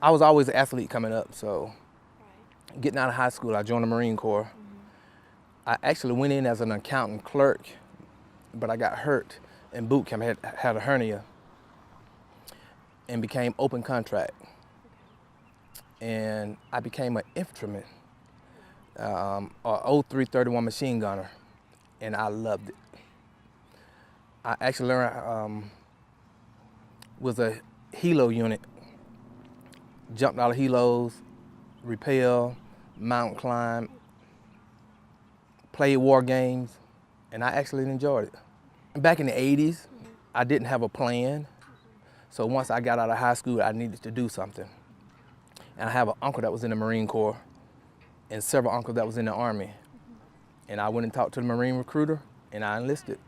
I was always an athlete coming up, so getting out of high school, I joined the Marine Corps. I actually went in as an accountant clerk, but I got hurt in boot camp. I had a hernia and became open contract. And I became an infantryman, a 0331 machine gunner, and I loved it. I actually learned, was a helo unit, jumped out of helos, rappel, mountain climb, played war games, and I actually enjoyed it. Back in the 80s, I didn't have a plan, so once I got out of high school, I needed to do something. And I have an uncle that was in the Marine Corps and several uncles that was in the Army. And I went and talked to the Marine recruiter and I enlisted.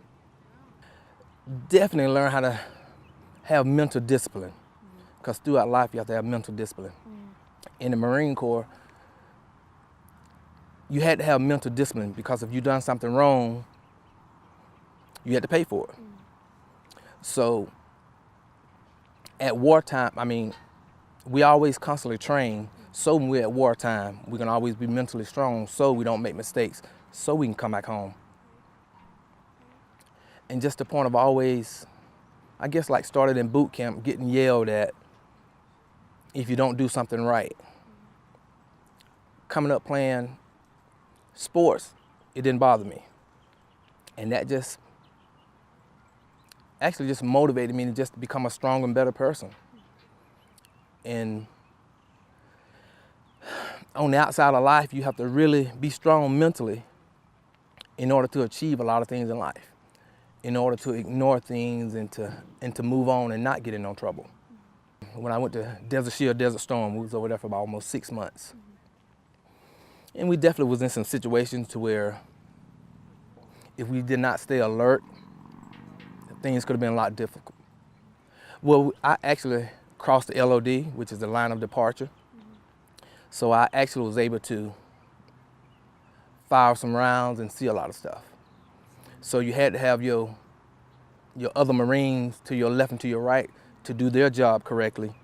Definitely learn how to have mental discipline, because throughout life you have to have mental discipline. In the Marine Corps, you had to have mental discipline because if you done something wrong, you had to pay for it. So at wartime, we always constantly train, so when we're at wartime, we can always be mentally strong so we don't make mistakes, so we can come back home. And just the point of always, I guess like started in boot camp, getting yelled at if you don't do something right. Coming up playing sports, it didn't bother me. And that just actually just motivated me to just become a stronger and better person. And on the outside of life, you have to really be strong mentally in order to achieve a lot of things in life, in order to ignore things and to move on and not get in no trouble. When I went to Desert Shield, Desert Storm, we was over there for about almost 6 months. And we definitely was in some situations to where if we did not stay alert, things could have been a lot difficult. Well, I actually crossed the LOD, which is the line of departure. So I actually was able to fire some rounds and see a lot of stuff. So you had to have your other Marines to your left and to your right to do their job correctly.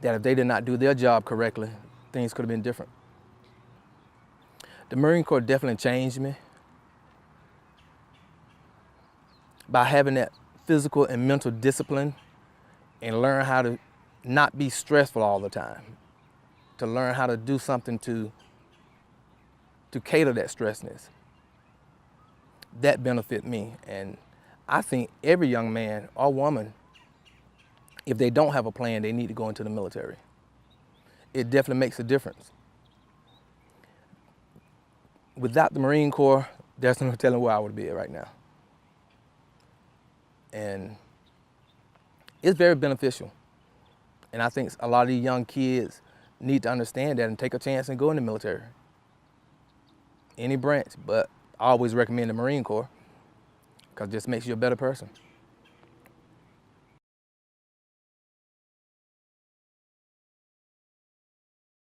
That if they did not do their job correctly, things could have been different. The Marine Corps definitely changed me by having that physical and mental discipline and learn how to not be stressful all the time, to learn how to do something to cater that stressness. That benefit me. And I think every young man or woman, if they don't have a plan, they need to go into the military. It definitely makes a difference. Without the Marine Corps, there's no telling where I would be at right now. And it's very beneficial. And I think a lot of these young kids need to understand that and take a chance and go in the military. Any branch, but I always recommend the Marine Corps because it just makes you a better person.